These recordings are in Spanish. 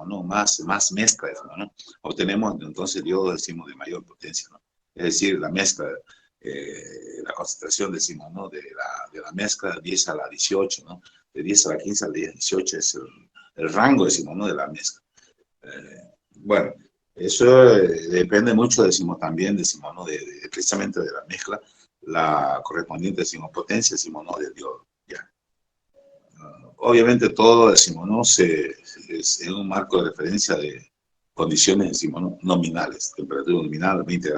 ¿no? Más mezcla, decimos, ¿no? Obtenemos entonces diodos, decimos, de mayor potencia, ¿no? Es decir, la mezcla, la concentración, decimos, ¿no? De la mezcla 10 a la 18, ¿no? De 10 a la 15 a la 18 es el rango, decimos, ¿no? De la mezcla. Bueno, eso depende mucho, decimos, también, decimos, ¿no? Precisamente de la mezcla, la correspondiente, decimos, potencia, decimos, ¿no? Del diodo, ya. Obviamente todo, decimos, ¿no? Es en un marco de referencia de condiciones, decimos, ¿no? Nominales, temperatura nominal, 20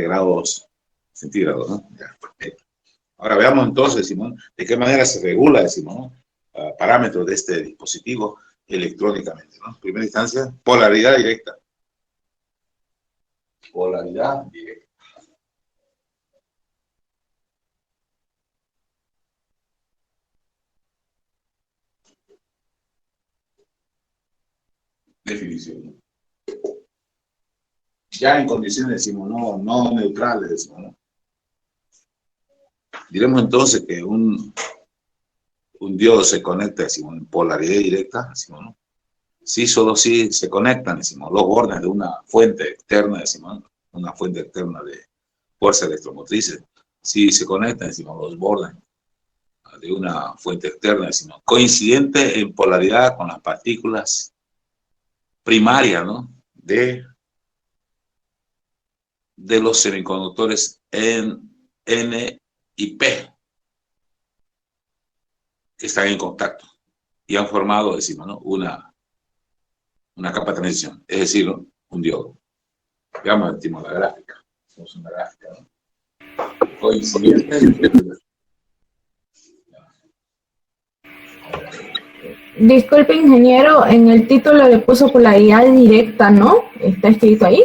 grados centígrados, ¿no? Ya, perfecto. Ahora veamos entonces, decimos, de qué manera se regula, decimos, ¿no? Parámetros de este dispositivo electrónicamente, ¿no? En primera instancia, polaridad directa. Polaridad directa. Definición. Ya en condiciones, decimos, no neutrales, decimos, ¿no? Diremos entonces que un diodo se conecta, decimos, en polaridad directa, decimos, ¿no? Sí, solo sí se conectan, decimos, los bordes de una fuente externa, decimos, ¿no? Una fuente externa de fuerza electromotrices. Sí se conectan, decimos, los bordes de una fuente externa, decimos, coincidente en polaridad con las partículas primarias, ¿no? De los semiconductores N y P, que están en contacto y han formado, decimos, ¿no? Una capa de transición, es decir, ¿no? Un diodo. Veamos, decimos, la gráfica. Hacemos una gráfica, ¿no? Coincidente. Disculpe, ingeniero, en el título le puso polaridad directa, ¿no? ¿Está escrito ahí?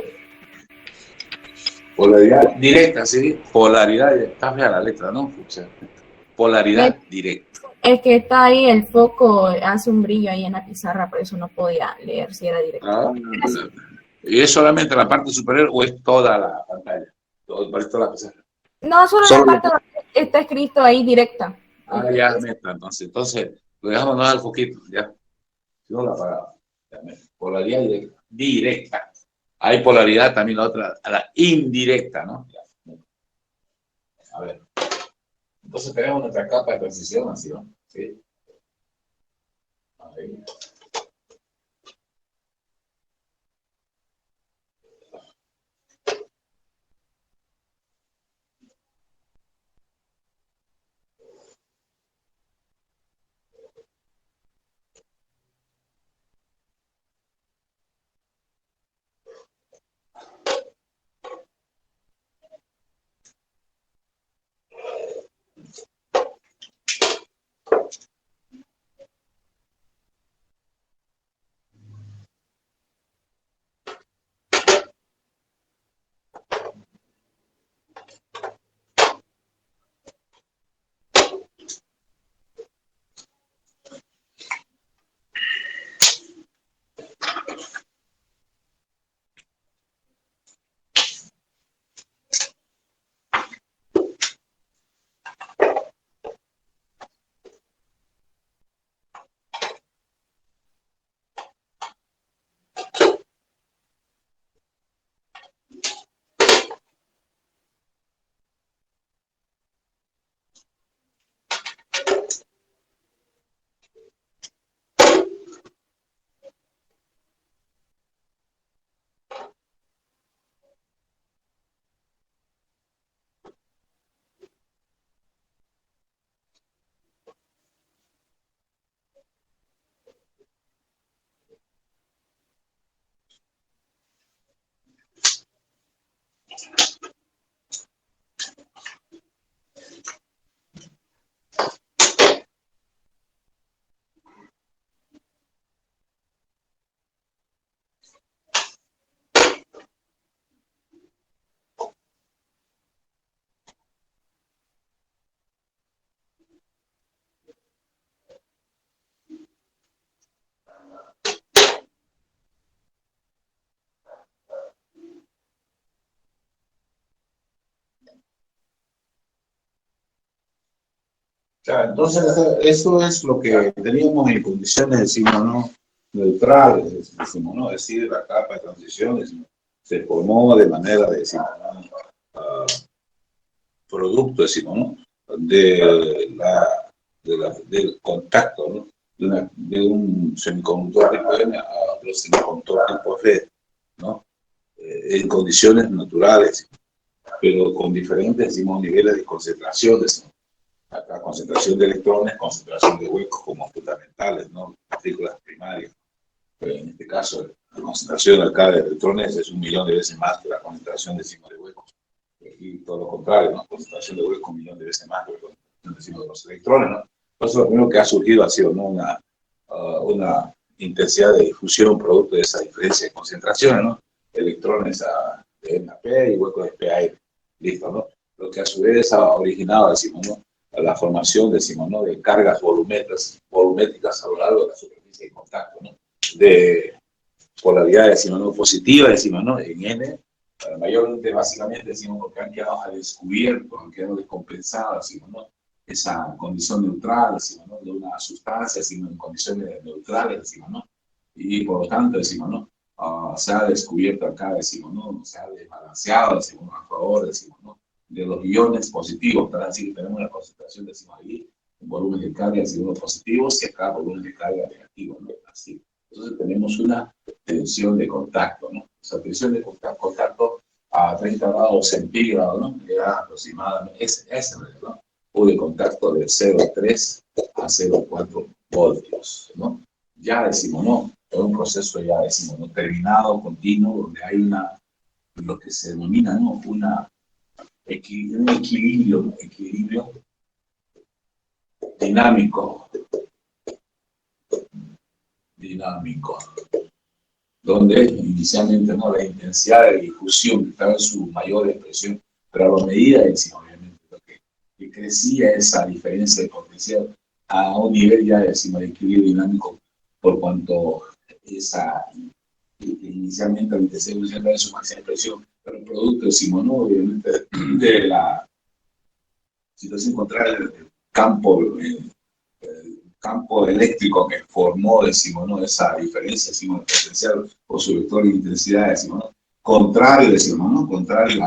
Polaridad directa, sí. Polaridad directa. Está fea la letra, ¿no? Polaridad directa. Es que está ahí el foco, hace un brillo ahí en la pizarra, por eso no podía leer si era directa. ¿Y es solamente la parte superior o es toda la pantalla? Toda la pizarra. No, solo la parte donde está escrito ahí directa. Ya, meta, entonces, lo dejamos al foquito, ya. Si no la apagamos. Polaridad directa. Hay polaridad también la otra, a la indirecta, ¿no? Ya. A ver. Entonces tenemos nuestra capa de transición, así, ¿no? Sí. Ahí. Claro, entonces eso es lo que teníamos en condiciones, decimos, ¿no? neutrales, decimos, ¿no? Es decir, la capa de transición decimos, se formó de manera, decimos, ¿no? Producto, decimos, ¿no? Del contacto, ¿no? De un semiconductor tipo N a otro semiconductor tipo F, ¿no? En condiciones naturales, pero con diferentes, decimos, niveles de concentración, decimos. Acá concentración de electrones, concentración de huecos como fundamentales, ¿no? Partículas primarias. Pero en este caso, la concentración acá de electrones es 1.000.000 de veces más que la concentración de huecos. Y todo lo contrario, ¿no? Concentración de huecos 1.000.000 de veces más que la concentración de los electrones, ¿no? Entonces, lo primero que ha surgido ha sido, ¿no? Una intensidad de difusión producto de esa diferencia de concentraciones, ¿no? Electrones de N a P y huecos de P a N. Listo, ¿no? Lo que a su vez ha originado, decimos, ¿no? La formación, decimos, ¿no? De cargas volumétricas a lo largo de la superficie de contacto, ¿no? De polaridad, decimos, ¿no? Positiva, decimos, ¿no? En N, mayormente, básicamente, decimos, porque han quedado al descubierto, han quedado descompensados, decimos, ¿no? Esa condición neutral, decimos, ¿no? De una sustancia, decimos, en condiciones neutrales, decimos, ¿no? Y por lo tanto, decimos, ¿no? Se ha descubierto acá, decimos, ¿no? Se ha desbalanceado, decimos, a favor, decimos, ¿no? De los iones positivos, para decir que tenemos una concentración, decimos ahí, un volumen de carga, decimos, positivos, y acá volumen de carga negativo, ¿no? Así. Entonces tenemos una tensión de contacto, ¿no? Esa tensión de contacto a 30 grados centígrados, ¿no? Era aproximadamente, ¿no? O de contacto de 0,3 a 0,4 voltios, ¿no? Ya decimos, ¿no? Es un proceso ya decimos, ¿no? Terminado, continuo, donde hay lo que se denomina, ¿no? Un equilibrio dinámico, donde inicialmente, ¿no? La intensidad de difusión estaba en su mayor expresión, pero a la medida, decimos, obviamente, que crecía esa diferencia de potencial a un nivel ya, decimos, de equilibrio dinámico, por cuanto inicialmente la intensidad estaba en su máxima expresión, pero el producto, decimos, ¿no? Obviamente, de la situación contraria del campo eléctrico que formó, decimos, ¿no? Esa diferencia, decimos, de potencial o su vector de intensidad, decimos, ¿no? Contrario, decimos, ¿no? Contrario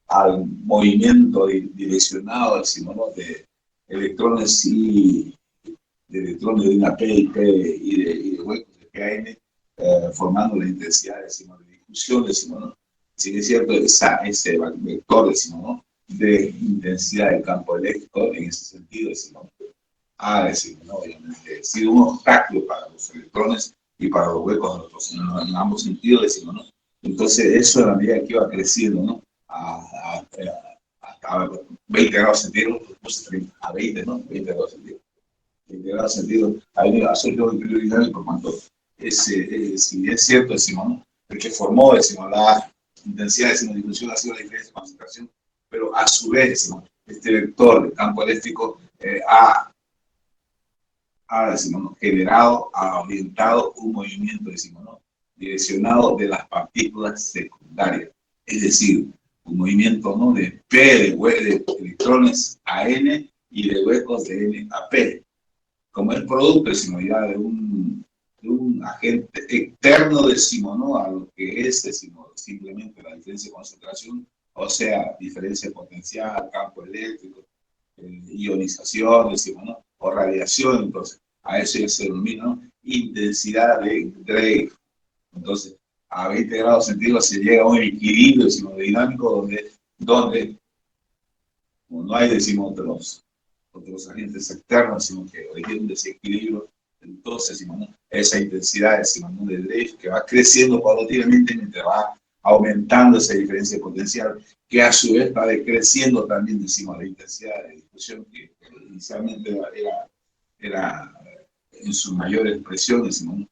al movimiento direccionado, decimos, ¿no? De electrones de una P y de huecos de PAN, formando la intensidad, decimos, de difusión, decimos, ¿no? Sí, es cierto, ese vector, decimos, ¿no? De intensidad del campo eléctrico, en ese sentido, decimos, decimos, ¿no? Obviamente, ha sido un obstáculo para los electrones y para los huecos en ambos sentidos, decimos, ¿no? Entonces, eso a la medida que iba creciendo, ¿no? Hasta 20 grados centígrados, a 20, ¿no? 20 grados centígrados. 20 grados centígrados, ahí ha surgido un equilibrio dinámico, por cuanto si es cierto, decimos, ¿no? El que formó, decimos, la intensidad, decimos, difusión ha sido la diferencia de concentración, pero a su vez, decimos, este vector del campo eléctrico decimos, ¿no? Generado, ha orientado un movimiento, decimos, ¿no? Direccionado de las partículas secundarias, es decir, un movimiento, ¿no? De P de electrones a N y de huecos de N a P, como el producto, decimos, ya de un agente externo, decimos, ¿no? A lo que es, decimos, simplemente la diferencia de concentración, o sea, diferencia potencial, campo eléctrico, ionización, decimos, ¿no? O radiación. Entonces, a eso ya se denomina, ¿no? Intensidad de Drake. Entonces, a 20 grados centígrados se llega a un equilibrio, decimos, dinámico, donde como no hay, decimos, otros agentes externos, decimos, que originan un desequilibrio. Entonces, decimos, ¿no? Esa intensidad, decimos, ¿no? De Drake, que va creciendo paulatinamente mientras va aumentando esa diferencia potencial, que a su vez va decreciendo también, decimos, la intensidad de difusión, que inicialmente era en su mayor expresión, decimos, ¿no?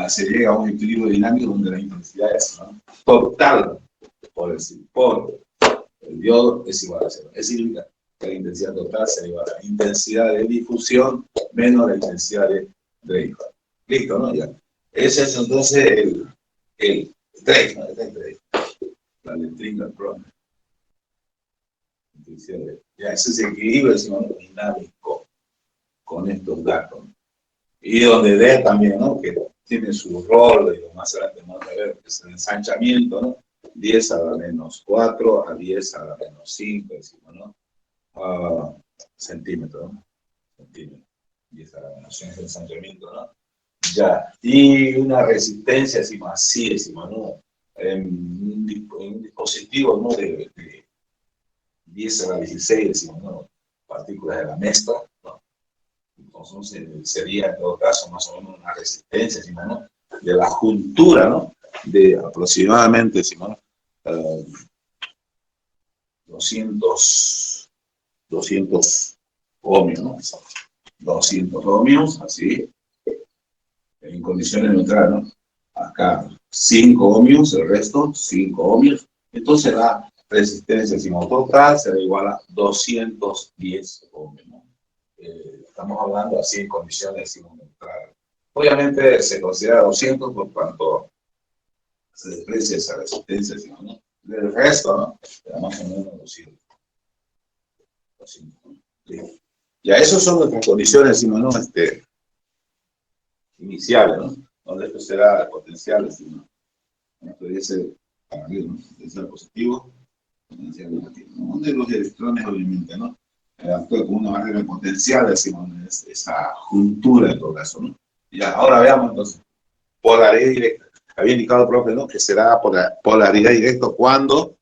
Se llega a un equilibrio dinámico donde la intensidad es, ¿no? Total, por el diodo es igual a cero. Es decir, que la intensidad total se igual a la intensidad de difusión menos la intensidad de Drake. Listo, ¿no? Ya. Ese es entonces el Drake, ¿no? La letrina Pro. Ya, ese es el equilibrio, decimos, dinámico con estos datos. Y donde D también, ¿no? Que tiene su rol, y más adelante vamos a ver, que es el ensanchamiento, ¿no? 10 a la menos 4 a 10 a la menos 5, decimos, ¿no? Centímetro, ¿no? Centímetro. 10 a la menos 5 es el ensanchamiento, ¿no? Ya. Y una resistencia, decimos así, decimos, ¿no? En un dispositivo, ¿no? De 10 a la 16, decimos, ¿no? Partículas de la mezcla, ¿no? Entonces sería en todo caso más o menos una resistencia, decimos, ¿no? De la juntura, ¿no? De aproximadamente, decimos, ¿no? 200 ohmios, ¿no? 200 ohmios, así, en condiciones neutrales, ¿no? Acá 5 ohmios, el resto 5 ohmios. Entonces la resistencia, decimos, total será igual a 210 ohmios, ¿no? Estamos hablando así en condiciones, decimos, neutrales. Obviamente se considera 200 por cuanto se desprecia esa resistencia, decimos, ¿no? Del resto, ¿no? Era más o menos 200. 200, ¿no? Sí. Ya, esas son nuestras condiciones, decimos, ¿no? Iniciales, ¿no? Donde esto será potencial, decimos, ¿no? Podría ser para arriba, ¿no? Potencial positivo, potencial negativo, ¿no? Donde los electrones, obviamente, ¿no? Actúa como una barrera potencial, decimos, ¿no? Esa juntura en todo caso, ¿no? Ya, ahora veamos entonces, polaridad directa. Había indicado el profe, ¿no? Que será polaridad directa cuando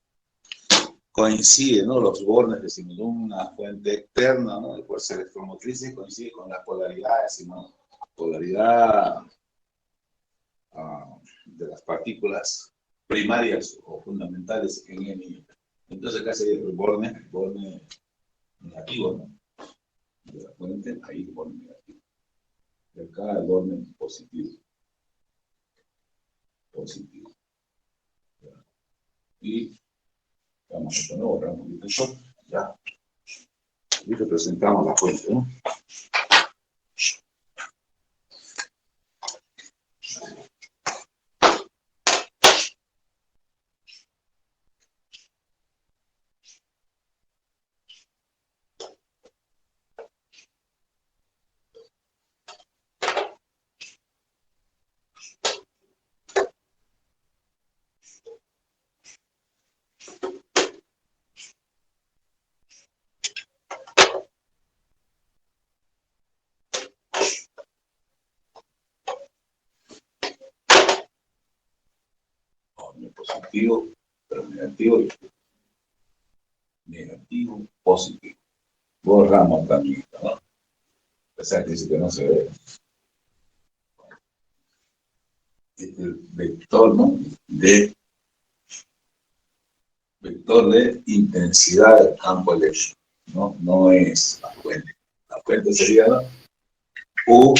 coinciden, ¿no? Los bornes, decimos, una fuente externa, ¿no? De fuerza electromotriz coincide con la polaridad, decimos, polaridad de las partículas primarias o fundamentales en M. Entonces acá sería el borne negativo, ¿no? De la fuente, ahí el borne negativo. Y acá el borne positivo. Positivo. Y vamos a esto, ¿no? Borrar un poquito esto. Ya. Y representamos la fuente, ¿no? Positivo, pero negativo, negativo, positivo. Borramos también, ¿no? A pesar que dice que no se ve. El vector, ¿no? Vector de intensidad del campo eléctrico, ¿no? No es la fuente. La fuente sería, ¿no? U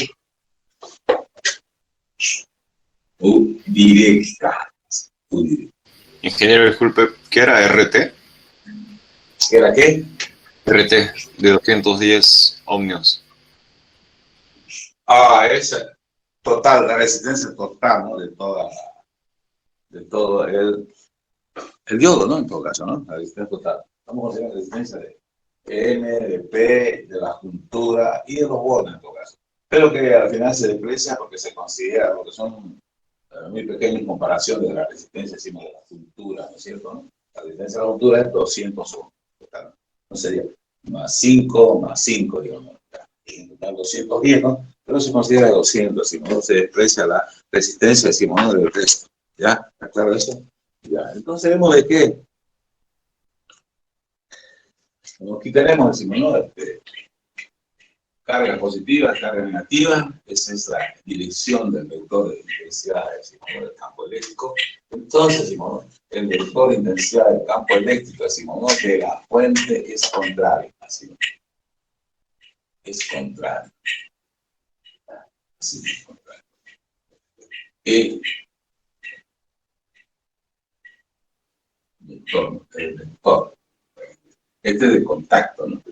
directa. Ingeniero, disculpe, ¿qué era RT? ¿Qué era qué? RT de 210 ohmios. Esa total, la resistencia total, ¿no? De todo el diodo, ¿no? En todo caso, ¿no? La resistencia total. Estamos considerando la resistencia de M, de P, de la juntura y de los bornes, en todo caso. Pero que al final se desprecia porque se considera, porque son muy pequeños en comparación de la resistencia encima de la juntura, ¿no es cierto? ¿No? La resistencia de la juntura es 200 ohms. No sería más 5, digamos. En total 210, ¿no? Pero se considera 200, decimos, no se desprecia la resistencia, decimos, no del resto. ¿Ya? ¿Está claro eso? Ya. Entonces vemos de qué. Aquí tenemos, decimos, ¿no? Carga positiva, carga negativa, esa es la dirección del vector de intensidad, decimos, del campo eléctrico. Entonces, decimos, el vector de intensidad del campo eléctrico, decimos, ¿no? De la fuente es contrario, así, ¿no? Es contrario. Así es contrario. El vector, este de contacto, ¿no?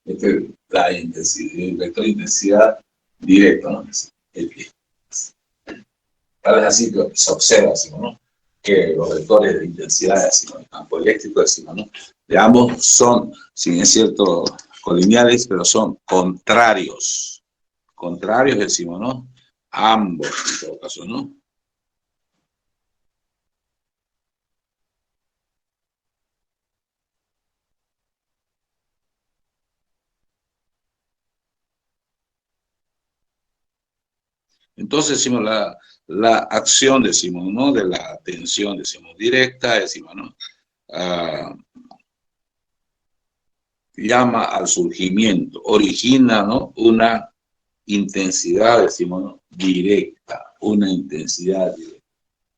Este la intensidad, el vector de intensidad directo, ¿no? Tal vez así que se observa, decimos, ¿no? Que los vectores de intensidad, decimos, el campo eléctrico, decimos, ¿no? De ambos son, si bien es cierto, colineales, pero son contrarios. Contrarios, decimos, ¿no? ambos, en todo caso, ¿no? Entonces decimos la acción, decimos, ¿no? De la tensión, decimos, directa, decimos, ¿no? Llama al surgimiento, origina, ¿no? Una intensidad, decimos, ¿no? Directa, una intensidad directa.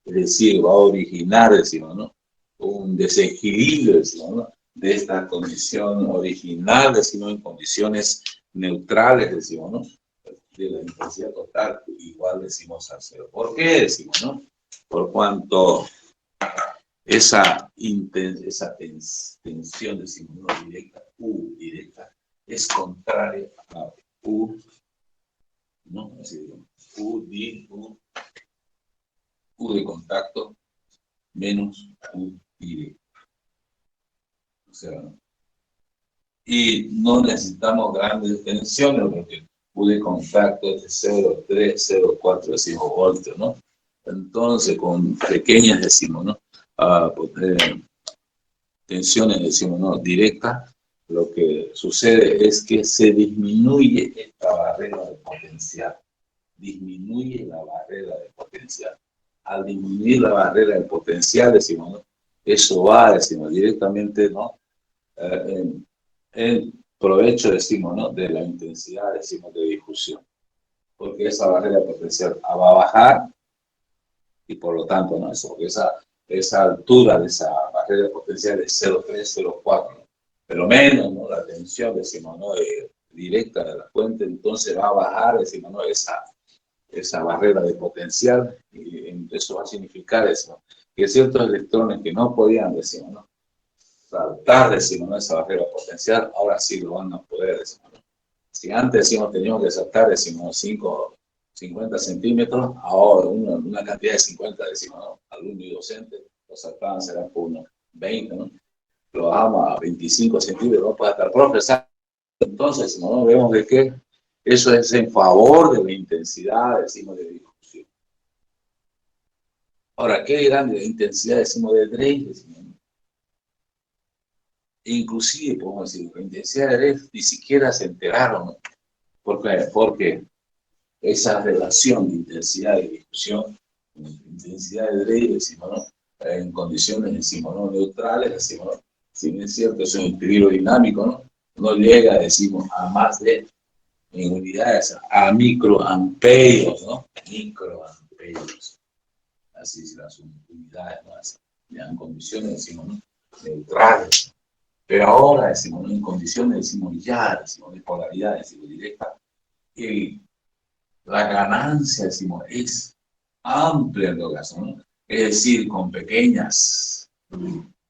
Es decir, va a originar, decimos, ¿no? Un desequilibrio, decimos, ¿no? De esta condición original, decimos, en condiciones neutrales, decimos, ¿no? De la intensidad total, igual decimos al cero. ¿Por qué decimos, no? Por cuanto esa tensión, decimos, no directa, U directa, es contraria a U, ¿no? Así digamos, U de contacto menos U directa. O sea, y no necesitamos grandes tensiones porque U de contacto es de 0,3, 0,4 decimos voltios, ¿no? Entonces, con pequeñas decimos, ¿no? Tensiones decimos, ¿no? Directas, lo que sucede es que se disminuye esta barrera de potencial. Disminuye la barrera de potencial. Al disminuir la barrera de potencial, decimos, ¿no? Eso va, decimos, directamente, ¿no? En provecho, decimos, ¿no? De la intensidad, decimos, de difusión. Porque esa barrera de potencial va a bajar y por lo tanto, ¿no? Eso, porque esa altura de esa barrera de potencial es 0,3, 0,4, ¿no? Pero menos, ¿no? La tensión, decimos, ¿no? Directa de la fuente, entonces va a bajar, decimos, ¿no? Esa barrera de potencial, y eso va a significar eso, que ciertos electrones que no podían, decimos, ¿no? Saltar, decimos, ¿no? Esa barrera potencial, ahora sí lo van a poder, decimos, ¿no? Si antes decimos teníamos que saltar, decimos, 50 centímetros, ahora una cantidad de 50, decimos, ¿no? Alumno y docente, lo saltaban, será por unos 20, ¿no? Lo bajamos a 25 centímetros, no puede estar profesando. Entonces, ¿no? Vemos de que eso es en favor de la intensidad, decimos, de difusión. Ahora, ¿qué dirán de la intensidad, decimos, de Drake? Decimos, ¿no? Inclusive, podemos decir, la intensidad de Drake ni siquiera se enteraron, ¿no? Porque esa relación de intensidad y difusión, intensidad de Drake, decimos, ¿no? En condiciones, decimos, ¿no? Neutrales, decimos, ¿no? Si bien es cierto, es un equilibrio dinámico, ¿no? No llega, decimos, a más de, en unidades, a microamperios, ¿no? Microamperios. Así son las unidades, ¿no? En condiciones, decimos, ¿no? Neutrales. Pero ahora, decimos, ¿no? En condiciones, decimos, ya, decimos, de polaridad, decimos, directa, la ganancia, decimos, es amplia en todo caso, ¿no? Es decir, con pequeñas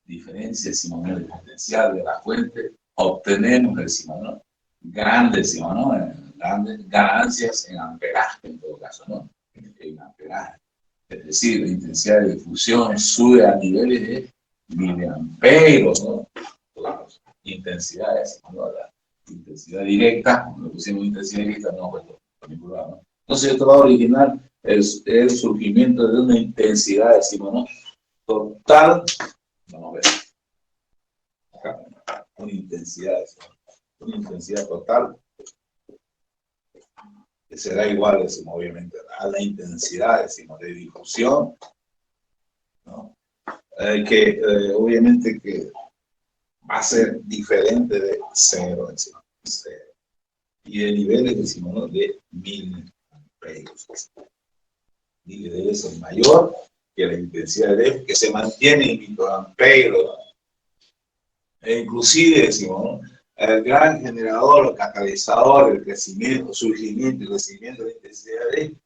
diferencias, decimos, ¿no? De potencial de la fuente, obtenemos, decimos, ¿no? Grandes, decimos, ¿no? Grandes ganancias en amperaje, en todo caso, ¿no? En amperaje. Es decir, la intensidad de difusión sube a niveles de miliamperos, ¿no? Las intensidades, ¿no? La intensidad directa, cuando pusimos intensidad directa, no fue manipular, ¿no? Entonces, esto va a originar el surgimiento de una intensidad, decimos, ¿no? Total, vamos a ver, acá, una intensidad total, que será igual, decimos, obviamente, a la intensidad, decimos, de difusión, ¿no? Obviamente que va a ser diferente de 0, decimos, 0. Y de niveles, decimos, ¿no? De 1000 amperios. Y debe ser mayor que la intensidad de que se mantiene en microamperios, ¿no? E inclusive, decimos, ¿no? El gran generador o catalizador del crecimiento, surgimiento y crecimiento de la intensidad de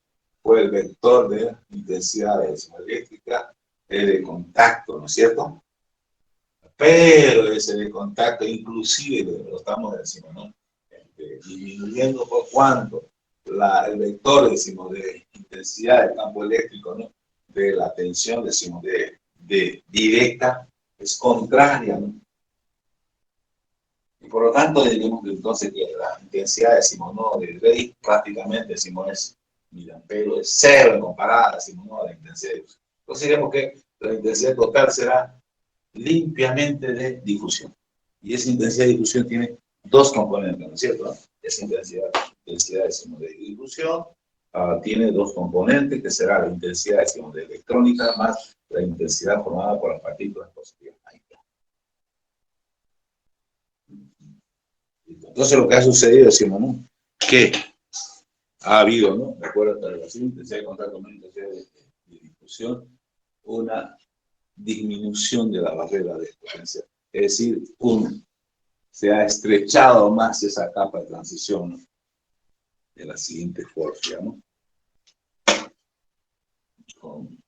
fue el vector de intensidad eléctrica de contacto, ¿no es cierto? Pero ese de contacto, inclusive, lo estamos diciendo, ¿no? Disminuyendo por cuánto el vector, decimos, de intensidad del campo eléctrico, ¿no? De la tensión, decimos, de directa, es contraria, ¿no? Y por lo tanto, diríamos que entonces que la intensidad, decimos, ¿no? De Drake prácticamente, decimos, es miliamperes es cero comparada, decimos, ¿no?, a la intensidad de difusión. Entonces diremos que la intensidad total será limpiamente de difusión. Y esa intensidad de difusión tiene dos componentes, ¿no es cierto? Esa intensidad decimos, de difusión tiene dos componentes, que será la intensidad decimos, de electrónica más la intensidad formada por las partículas positivas. Ahí está. Entonces lo que ha sucedido, decimos, ¿no?, que ha habido, ¿no?, de acuerdo a la relación intensidad de contacto más intensidad de difusión, una disminución de la barrera de potencia. Es decir, se ha estrechado más esa capa de transición, ¿no?, de la siguiente forma, ¿no? Con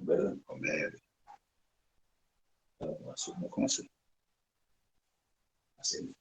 verde, con verde. Con azul. Así.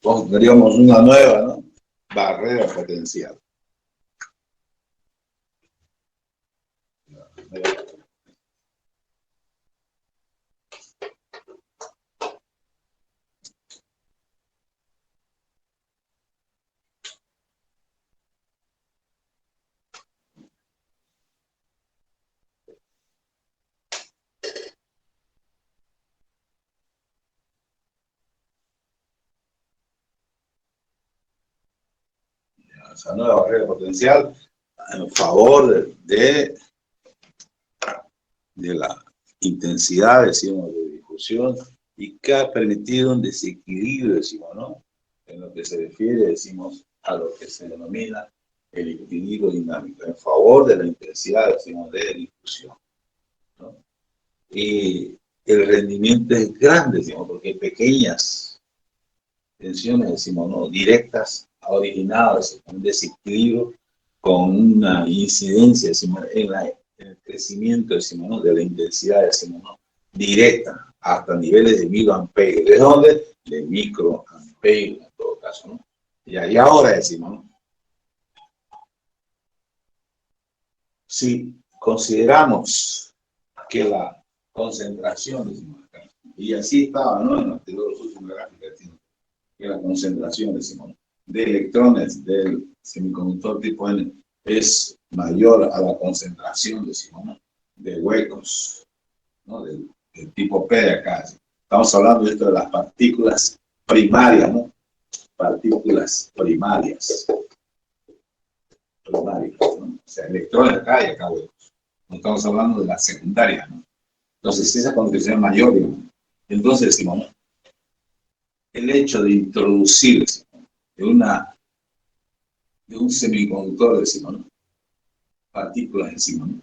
Pondríamos una nueva, ¿no?, barrera potencial. Esa nueva barrera potencial en favor de la intensidad, decimos, de difusión, y que ha permitido un desequilibrio, decimos, ¿no?, en lo que se refiere, decimos, a lo que se denomina el equilibrio dinámico, en favor de la intensidad, decimos, de difusión, ¿no? Y el rendimiento es grande, decimos, porque pequeñas tensiones, decimos, ¿no?, directas, ha originado un desequilibrio con una incidencia, decimos, en el crecimiento, decimos, ¿no?, de la intensidad, decimos, ¿no?, directa hasta niveles de microamperes. ¿De dónde? De microamperes, en todo caso, ¿no? Y ahora decimos, ¿no?, si consideramos que la concentración, decimos acá, y así estaba, ¿no?, en los últimos gráficos, que la concentración, decimos, ¿no?, de electrones del semiconductor tipo N es mayor a la concentración, decimos, ¿no?, de huecos, ¿no?, del tipo P de acá. Estamos hablando de esto de las partículas primarias, ¿no?, partículas primarias, ¿no?, o sea, electrones acá y acá huecos. No estamos hablando de las secundarias, ¿no? Entonces, si esa concentración es mayor, digamos, entonces decimos, ¿no?, el hecho de introducir de un semiconductor, decimos, ¿no?, partículas, decimos, ¿no?,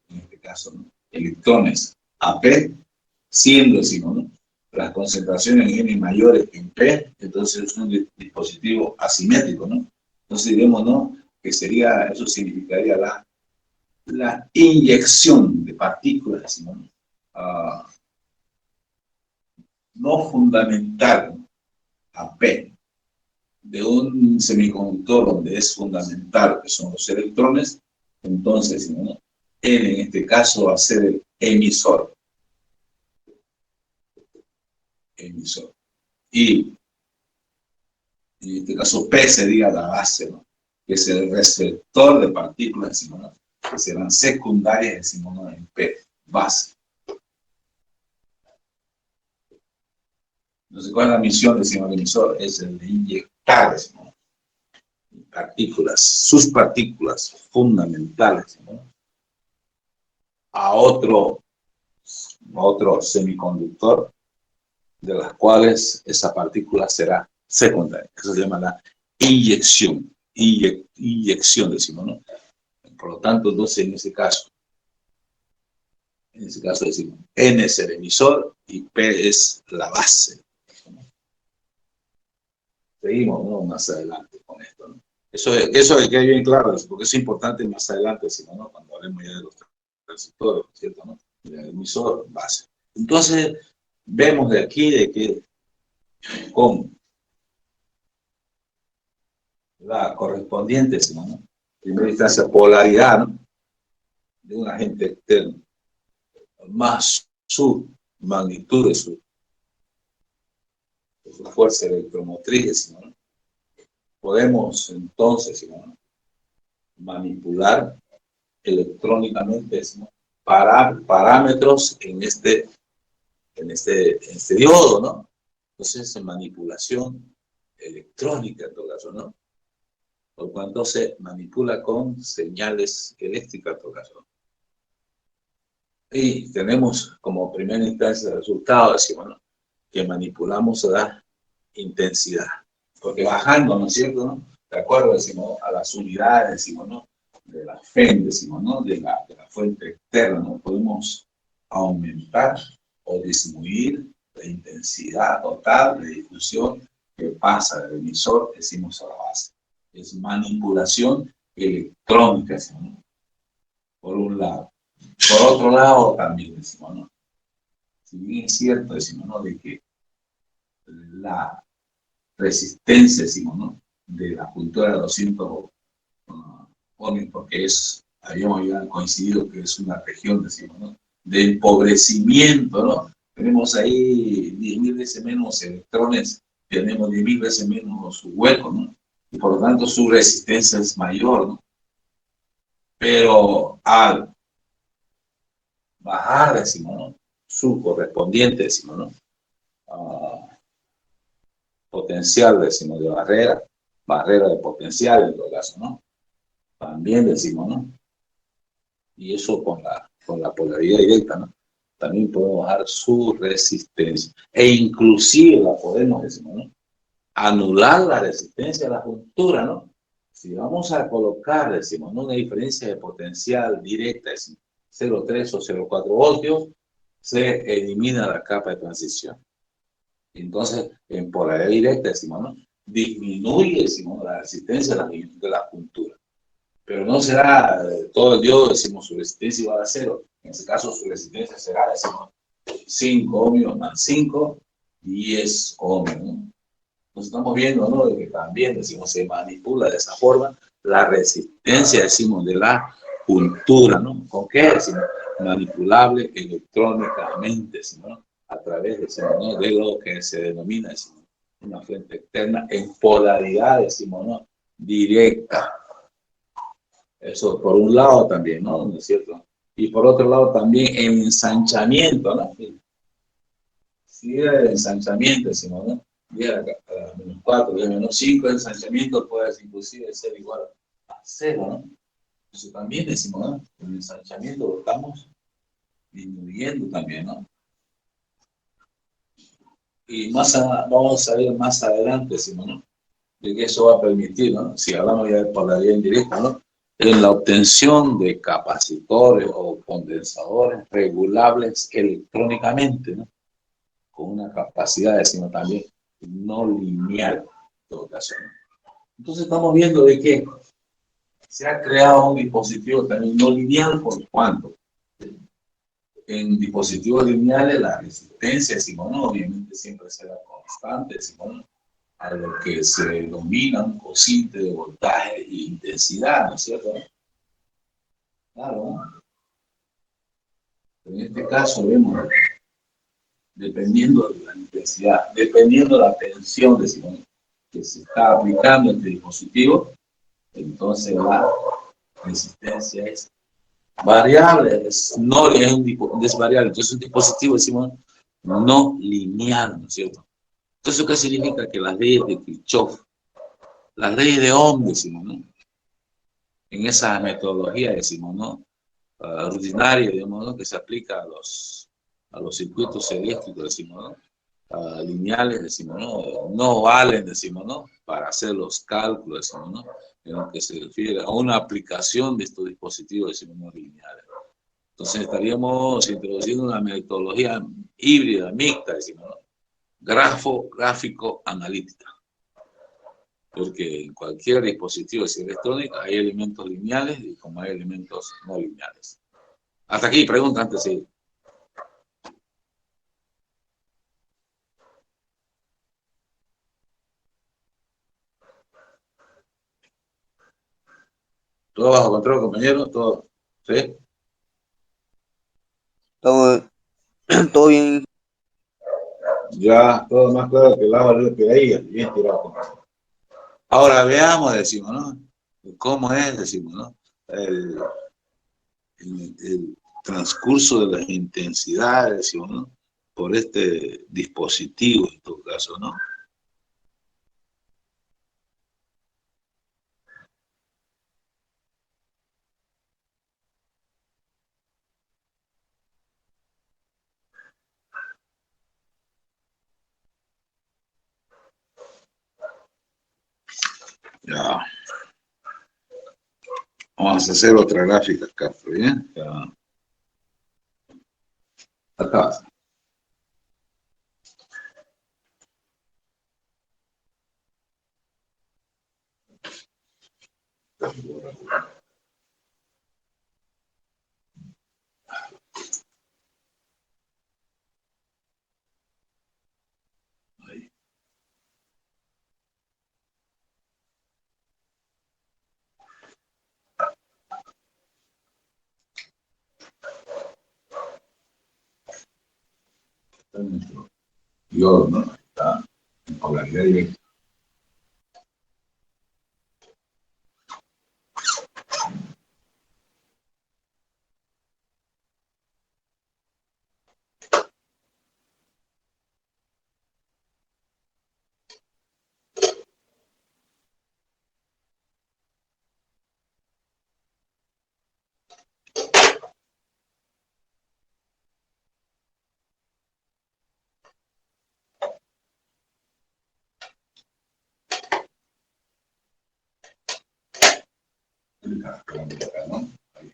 en este caso, ¿no?, electrones AP, siendo, decimos, ¿no?, las concentraciones en N mayores que en P, entonces es un dispositivo asimétrico, ¿no? Entonces diremos, ¿no?, que eso significaría la inyección de partículas, decimos, ¿no?, no fundamental a P de un semiconductor donde es fundamental, que son los electrones, entonces, ¿no?, N en este caso va a ser el emisor. Y en este caso P sería la base, ¿no?, que es el receptor de partículas, decimos, ¿no?, que serán secundarias, decimos, ¿no?, en P, base. Entonces, ¿cuál es la misión, decimos, del emisor? Es el de inyectar, decimos, partículas, sus partículas fundamentales, ¿no?, a otro semiconductor de las cuales esa partícula será secundaria. Eso se llama la inyección. Inyección, decimos, ¿no? Por lo tanto, entonces, en ese caso decimos, N es el emisor y P es la base. Seguimos, ¿no? Más adelante con esto, ¿no? Eso hay que ir bien claro, porque es importante más adelante, decimos, ¿no? Cuando hablemos ya de los transistores, ¿cierto? ¿No? El emisor, base. Entonces, vemos de aquí de que con la correspondiente, decimos, ¿no? En primera instancia, polaridad, ¿no? De un agente externo, más su magnitud de su fuerza electromotriz, decimos, ¿no? Podemos entonces, ¿no? Manipular electrónicamente, decimos, parámetros en este diodo, ¿no? Entonces, en manipulación electrónica, en todo caso, ¿no? Por cuanto se manipula con señales eléctricas, en todo caso. Y tenemos como primera instancia de resultado, decimos, ¿no? Que manipulamos la intensidad. Porque bajando, ¿no es cierto? ¿No? De acuerdo, decimos, a las unidades, decimos, ¿no? De la FEM, decimos, ¿no? De la fuente externa, ¿no? Podemos aumentar o disminuir la intensidad total de difusión que pasa del emisor, decimos, a la base. Es manipulación electrónica, decimos, ¿no? Por un lado. Por otro lado, también decimos, ¿no? Si bien es cierto, decimos, ¿no? De que la resistencia, decimos, ¿no? De la cultura de 200 ohmios, porque habíamos ya coincidido que es una región, decimos, ¿no? De empobrecimiento, ¿no? Tenemos ahí 10.000 veces menos electrones, tenemos 10.000 veces menos huecos, ¿no? Y por lo tanto su resistencia es mayor, ¿no? Pero al bajar, decimos, ¿no? Su correspondiente, decimos, ¿no? Potencial, decimos, de barrera de potencial en todo caso, ¿no? También decimos, ¿no? Y eso con la polaridad directa, ¿no? También podemos bajar su resistencia. E inclusive la podemos, decimos, ¿no? Anular la resistencia a la juntura, ¿no? Si vamos a colocar, decimos, ¿no? Una diferencia de potencial directa, decimos, 0,3 o 0,4 voltios, se elimina la capa de transición. Entonces, en polaridad directa, decimos, ¿no? Disminuye, decimos, la resistencia de la juntura. Pero no será todo el diodo, decimos, su resistencia igual a 0. En ese caso, su resistencia será, decimos, 5 ohmios más 5, 10 ohmios, ¿no? Nos estamos viendo, ¿no? De que también, decimos, se manipula de esa forma la resistencia, decimos, de la juntura, ¿no? ¿Con qué? Decimos, manipulable electrónicamente, decimos, ¿no? A través, decimos, ¿no? De lo que se denomina, decimos, una fuente externa en polaridad, decimos, ¿no? Directa. Eso por un lado también, ¿no? ¿No es cierto? Y por otro lado también el ensanchamiento, ¿no? Si el ensanchamiento, decimos, ¿no? 10 a la menos 4, 10 a menos 5, el ensanchamiento puede inclusive ser igual a 0, ¿no? Eso también decimos, ¿no? El ensanchamiento lo estamos disminuyendo también, ¿no? Y vamos a ver más adelante, decimos, ¿no? De que eso va a permitir, ¿no? Si hablamos ya de polaridad indirecta, ¿no? En la obtención de capacitores o condensadores regulables electrónicamente, ¿no? Con una capacidad, decimos también, no lineal, en todo caso, ¿no? Entonces estamos viendo de que se ha creado un dispositivo también no lineal, ¿por cuánto? En dispositivos lineales la resistencia, decimos, ¿no? Obviamente siempre será constante, decimos, ¿no? A lo que se denomina un cociente de voltaje e intensidad, ¿no es cierto? Claro, ¿no? En este caso vemos, dependiendo de la intensidad, dependiendo de la tensión, decimos, que se está aplicando este dispositivo, entonces la resistencia es variable, es variable. Entonces un dispositivo, decimos, no lineal, ¿no es cierto? Entonces, ¿qué significa? Que las leyes de Kirchhoff, las leyes de Ohm, decimos, ¿no? En esa metodología, decimos, ¿no? Rutinaria, digamos, ¿no? Que se aplica a los circuitos eléctricos, decimos, ¿no? lineales, decimos, ¿no? No valen, decimos, ¿no? Para hacer los cálculos, decimos, ¿no? En lo que se refiere a una aplicación de estos dispositivos, decimos, no lineales. Entonces estaríamos introduciendo una metodología híbrida, mixta, decimos, ¿no? Gráfico, analítica. Porque en cualquier dispositivo electrónico hay elementos lineales y como hay elementos no lineales. Hasta aquí, pregunta antes de ir. ¿Todo bajo control, compañero? ¿Todo? ¿Sí? Todo bien. Ya, todo más claro que el agua de ahí, bien tirado. Ahora veamos, decimos, ¿no? ¿Cómo es, decimos, ¿no? El transcurso de las intensidades, decimos, ¿no? Por este dispositivo, en todo caso, ¿no? Ya. Vamos a hacer otra gráfica acá, ¿bien? Ya. Acá. Ahí. Yo, ¿no? Está en polaridad directa. Acá, ¿no? Ahí.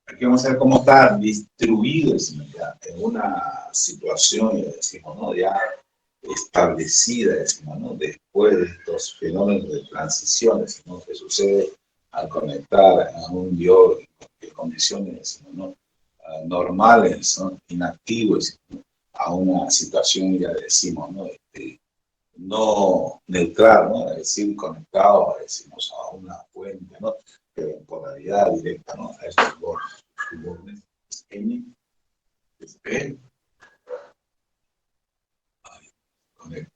Aquí vamos a ver cómo está distribuido en una situación, decimos, ¿no? Ya establecida, decimos, ¿no? Después de estos fenómenos de transiciones, ¿no? Que sucede al conectar a un diodo en condiciones, decimos, ¿no? Normales, ¿no? Inactivos, ¿no? A una situación, ya decimos, ¿no? No neutral, ¿no? Es decir, conectado, decimos, a una fuente, ¿no? Pero en polaridad directa, ¿no? A estos bordes, N, P, ahí, conecta.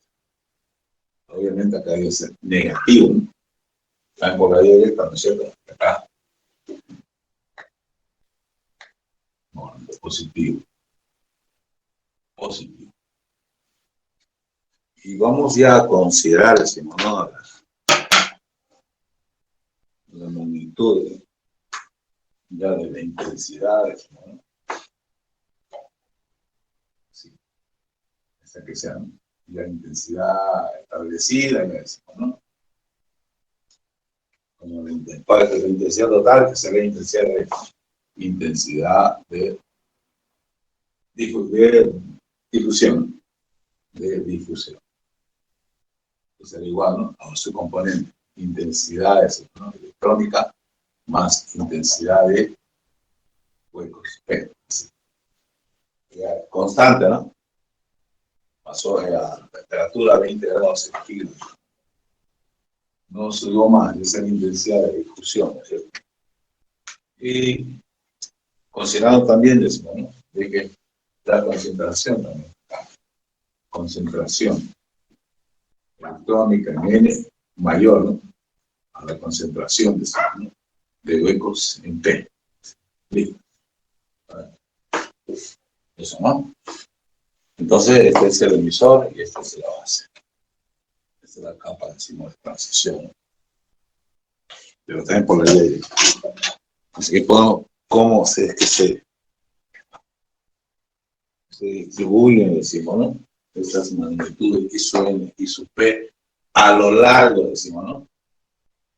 Obviamente acá debe ser negativo, ¿no? Está en polaridad directa, ¿no es cierto? Acá, bueno, positivo, positivo. Y vamos ya a considerar, decimos, ¿no? La magnitud ya de la intensidad, decimos, ¿no? Sí, esa que sea, ¿no? La intensidad establecida, ya decimos, ¿no? Como la intensidad total, que será intensidad de difusión, que será igual, ¿no? A su componente, intensidad, ¿no? Electrónica más intensidad de huecos. Constante, ¿no? Pasó a la temperatura a 20 grados centígrados. No subió más, esa es la intensidad de difusión, ¿no es cierto? Y considerando también, decimos, ¿no? De que la concentración también cambia. concentración electrónica en N mayor, ¿no?, a la concentración de huecos en P. Listo. Eso, ¿no? Entonces, este es el emisor y esta es la base. Esta es la capa, decimos, de transición. Pero también por la ley. Así que cómo es que se distribuyen, decimos, ¿no?, estas magnitudes I sub N y sub P a lo largo, decimos, ¿no?,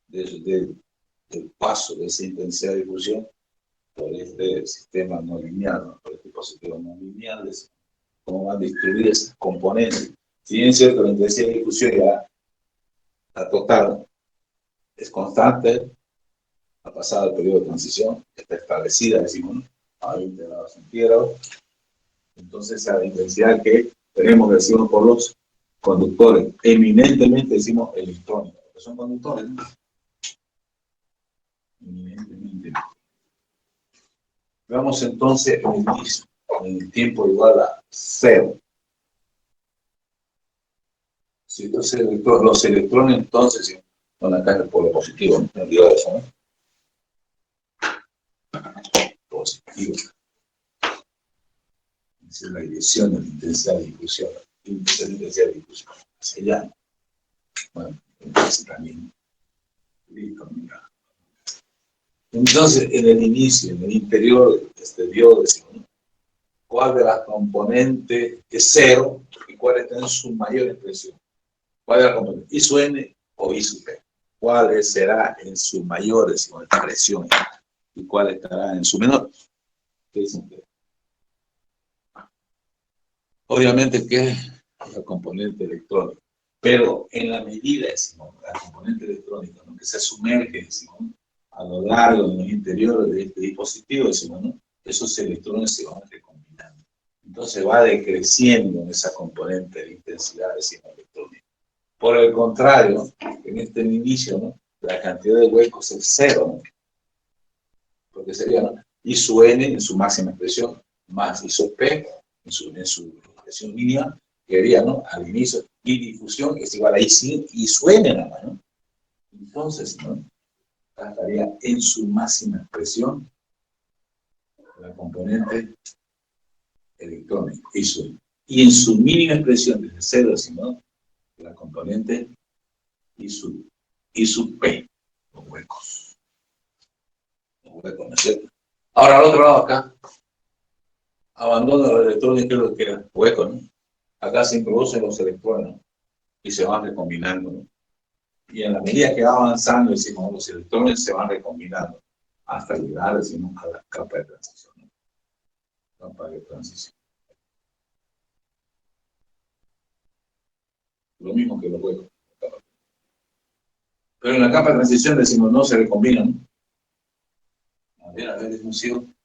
del paso de esa intensidad de difusión por este sistema no lineal, ¿no?, por este dispositivo no lineal, decimos, cómo van distribuidas esas componentes. Si bien es cierto, la intensidad de difusión ya, la total, es constante, ha pasado el periodo de transición, está establecida, decimos, ¿no?, a 20 grados centígrados. Entonces, a la intensidad que tenemos, decimos, por los conductores, eminentemente, decimos, electrónicos, que son conductores, ¿no?, eminentemente. Veamos entonces en el mismo, en el tiempo igual a 0. Si entonces los electrones, entonces, van acá en el polo positivo, ¿no?, no digo eso, ¿no?, positivo. Esa es la dirección de la intensidad de difusión. Intensidad de difusión. Hacia allá. Bueno, entonces también. Listo, mira. Entonces, en el inicio, en el interior de este diodo, ¿no?, ¿cuál de las componentes es 0 y cuál está en su mayor expresión? ¿Cuál es la componente? ¿I sub N o I sub P? ¿Cuál será en su mayor, decimos, expresión? ¿Y cuál estará en su menor? ¿Qué dicen ustedes? Obviamente que es la componente electrónica, pero en la medida, decimos, la componente electrónica, ¿no?, que se sumerge, decimos, ¿no?, a lo largo de los interiores de este dispositivo, decimos, ¿no?, esos electrones se van recombinando. Entonces va decreciendo en esa componente de intensidad, decimos, electrónica. Por el contrario, en este inicio, ¿no?, la cantidad de huecos es 0, ¿no?, porque sería, ¿no?, I sub N en su máxima expresión, más I sub P en su expresión mínima, que haría, ¿no?, al inicio, y difusión es igual a I sub N nada más, ¿no? Entonces, ¿no?, estaría en su máxima expresión la componente electrónica, I sub N. Y en su mínima expresión, desde 0, ¿no?, la componente I sub P, los huecos. Los huecos, ¿no es cierto? Ahora, al otro lado acá, abandono los electrones, que es lo que era hueco, ¿no? Acá se introducen los electrones, ¿no?, y se van recombinando, ¿no? Y en la medida que va avanzando, decimos, los electrones se van recombinando hasta llegar, decimos, a la capa de transición, ¿no? Capa de transición. Lo mismo que los huecos. Pero en la capa de transición, decimos, no se recombinan, ¿no? A ver, difusión.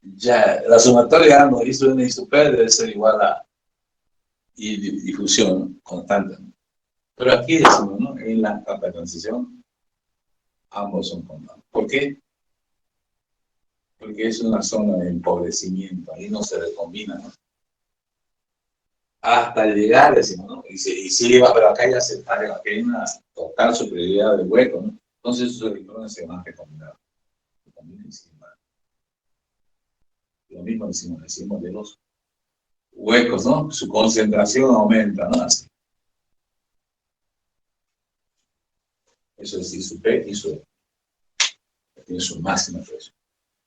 Ya, la sumatoria de ambos, I sub N y I sub P, debe ser igual a difusión, ¿no?, constante, ¿no? Pero aquí decimos, ¿no?, en la capa de transición, ambos son constantes. ¿Por qué? Porque es una zona de empobrecimiento, ahí no se recombina, ¿no?, hasta llegar, decimos, ¿no?, y sí va, pero acá ya se está, aquí hay una total superioridad del hueco, ¿no? Entonces esos electrones se van a recombinar. Lo mismo decimos de los huecos, ¿no? Su concentración aumenta, ¿no? Así. Eso es I sub P y sub P. Tiene su máxima presión.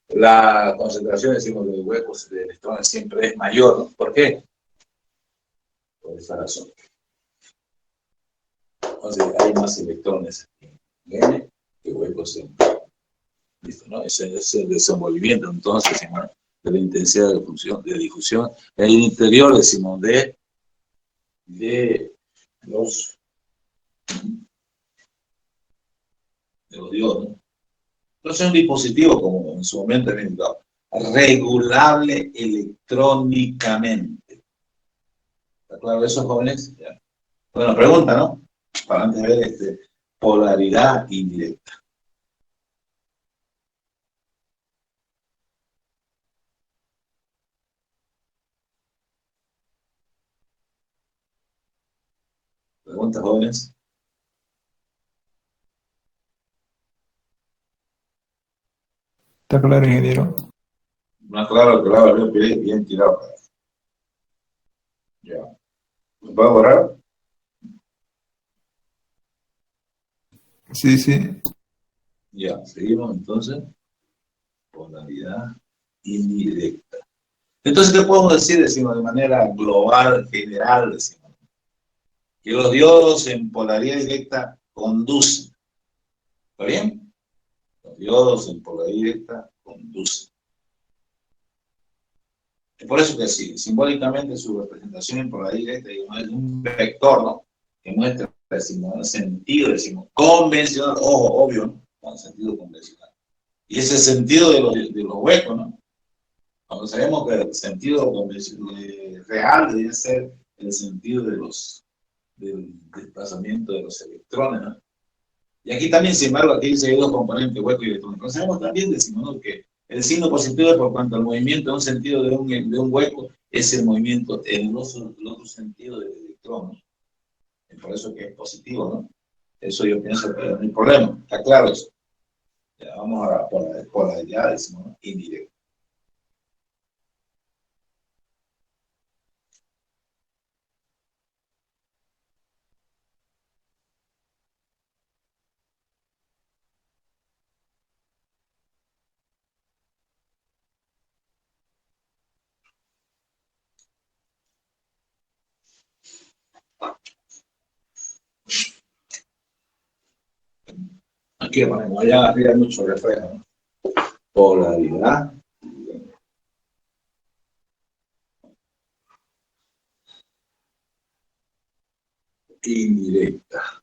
La concentración, decimos, de huecos de electrones siempre es mayor, ¿no? ¿Por qué? Por esa razón. Entonces hay más electrones en N que huecos en P. ¿Listo? ¿No? Ese es el desenvolvimiento, entonces, ¿no?, de la intensidad de difusión en el interior, decimos, de los diodos, ¿no? Entonces es un dispositivo, como en su momento he indicado, regulable electrónicamente. ¿Está claro eso, jóvenes? Ya. Bueno, pregunta, ¿no?, para antes de ver polaridad indirecta. Preguntas, jóvenes. Está claro, ingeniero. Más claro que la bien, bien tirado. Ya. ¿Va a borrar? Sí, sí. Ya, seguimos entonces. Polaridad indirecta. Entonces, ¿qué podemos decir? Decimos de manera global, general, decimos que los diodos en polaridad directa conducen. ¿Está bien? Los diodos en polaridad directa conducen. Es por eso que sí, simbólicamente su representación en polaridad directa es un vector, ¿no? Que muestra, decimos, el sentido, decimos, convencional, ojo, obvio, ¿no? Con sentido convencional. Y ese sentido de los huecos, ¿no? Cuando sabemos que el sentido real debe ser el sentido del desplazamiento de los electrones, ¿no? Y aquí también, sin embargo, aquí dice hay dos componentes, hueco y electrón. Pero sabemos también, decimos, ¿no? Que el signo positivo es por cuanto al movimiento en un sentido de un hueco es el movimiento en el otro sentido del electrón, ¿no? Es por eso que es positivo, ¿no? Eso yo pienso que no hay problema, está claro eso. Ya vamos a por la ya decimos, ¿no? Indirecto. Aquí ponemos, allá arriba hay mucho reflejo, ¿no? Polaridad indirecta.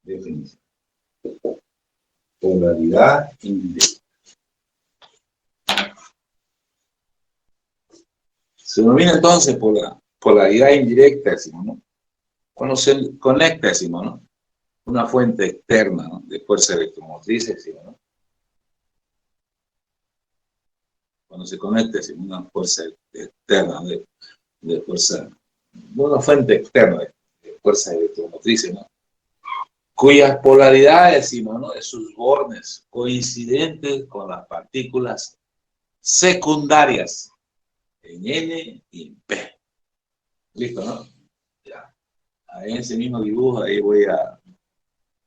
Definición. Polaridad indirecta. Se denomina entonces por la polaridad indirecta, decimos, ¿no? Cuando se conecta, decimos, ¿no? Una fuente externa, ¿no? De fuerza electromotriz, decimos, ¿no? Cuando se conecta, decimos, una fuerza externa de fuerza, una fuente externa de fuerza electromotriz, ¿no? Cuyas polaridades, decimos, ¿no? De sus bornes coincidentes con las partículas secundarias en N y en P. ¿Listo, no? Ya. En ese mismo dibujo, ahí voy a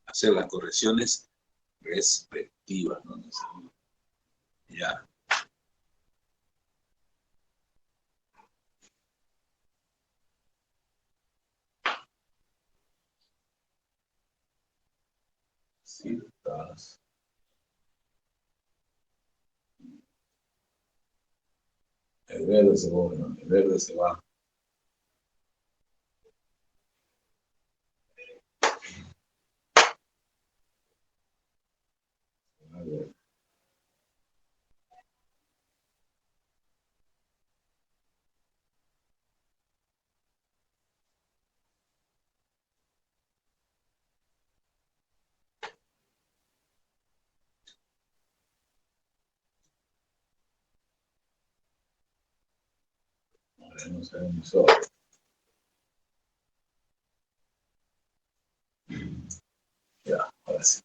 hacer las correcciones respectivas, ¿no? Ya. Sí, estás. El verde se va, ¿no? El verde se va. A ver. No sabemos solo. Ya, ahora sí.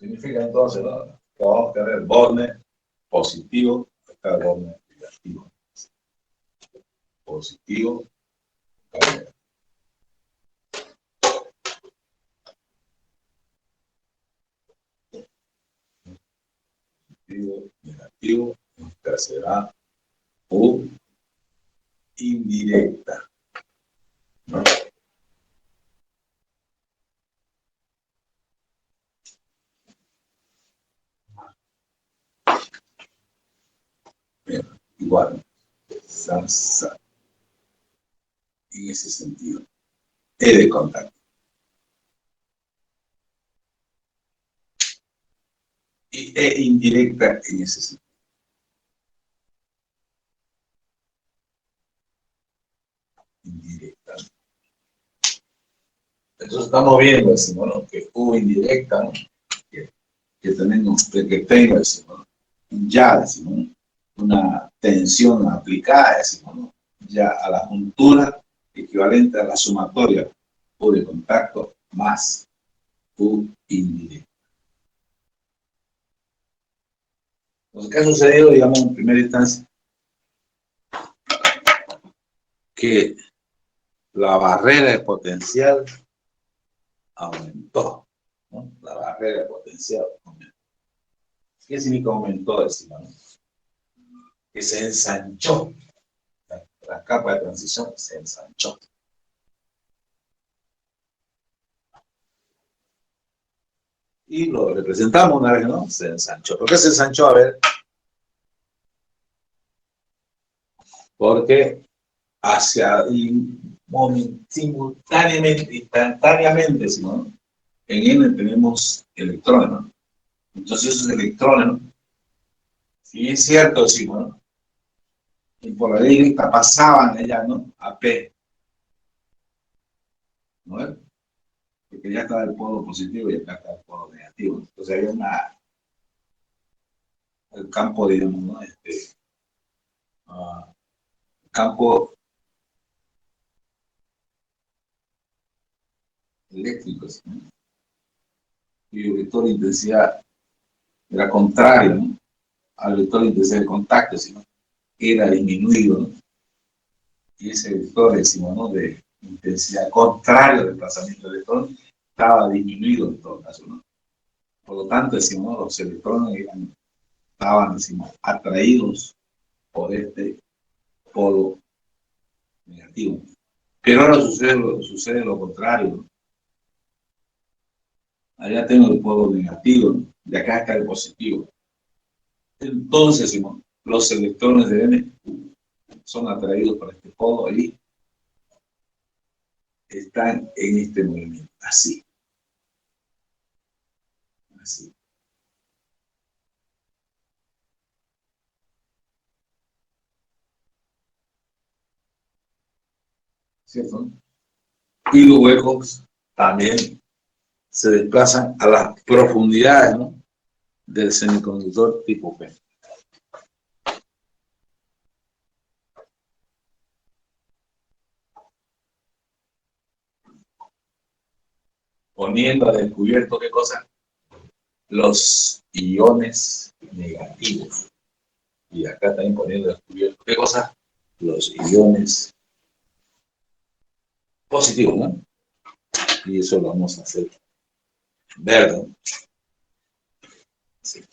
Significa entonces, ¿no?, que vamos a tener borne positivo, acá el borne negativo. Positivo, negativo. Negativo, esta será U indirecta, ¿no? Bien, igual, salsa, en ese sentido, E de contacto. Y E indirecta en ese sentido. Indirecta. Entonces estamos viendo, decimos, ¿no?, que U indirecta, ¿no?, que tenemos, que tenga, decimos, ¿no?, ya, decimos, ¿no?, una tensión aplicada, decimos, ¿no?, ya a la juntura equivalente a la sumatoria U de contacto más U indirecta. Entonces, ¿qué ha sucedido, digamos, en primera instancia? Que la barrera de potencial aumentó, ¿no? La barrera de potencial aumentó. ¿Qué significa aumentó, decimos, ¿no? Que se ensanchó. La capa de transición se ensanchó. Y lo representamos una vez, ¿no? Se ensanchó. ¿Por qué se ensanchó? A ver. Porque simultáneamente, instantáneamente, ¿no?, en N tenemos electrones, ¿no? Entonces esos electrones, ¿no?, si es cierto, decimos, ¿no?, y por la directa pasaban allá, ¿no?, a P, ¿no? Porque ya estaba el polo positivo y acá está el polo negativo. Entonces había el campo, digamos, ¿no?, campo eléctrico, ¿no?, y el vector de intensidad era contrario, ¿no?, al vector de intensidad de contacto, sino era disminuido, ¿no?, y ese vector, decimos, ¿no?, de intensidad contrario al desplazamiento del electrón estaba disminuido en todo caso, ¿no? Por lo tanto, decimos, ¿no?, los electrones estaban, decimos, atraídos por este polo negativo. Pero ahora sucede lo contrario, ¿no? Allá tengo el polo negativo, ¿no?, y acá está el positivo. Entonces, decimos, los electrones de N son atraídos por este polo y están en este movimiento, así. Así. ¿Cierto? Y los huecos también se desplazan a las profundidades, ¿no?, del semiconductor tipo P. Poniendo a descubierto, ¿qué cosa? Los iones negativos. Y acá también poniendo a descubierto, ¿qué cosa? Los iones positivos, ¿no? Y eso lo vamos a hacer verde. Sí.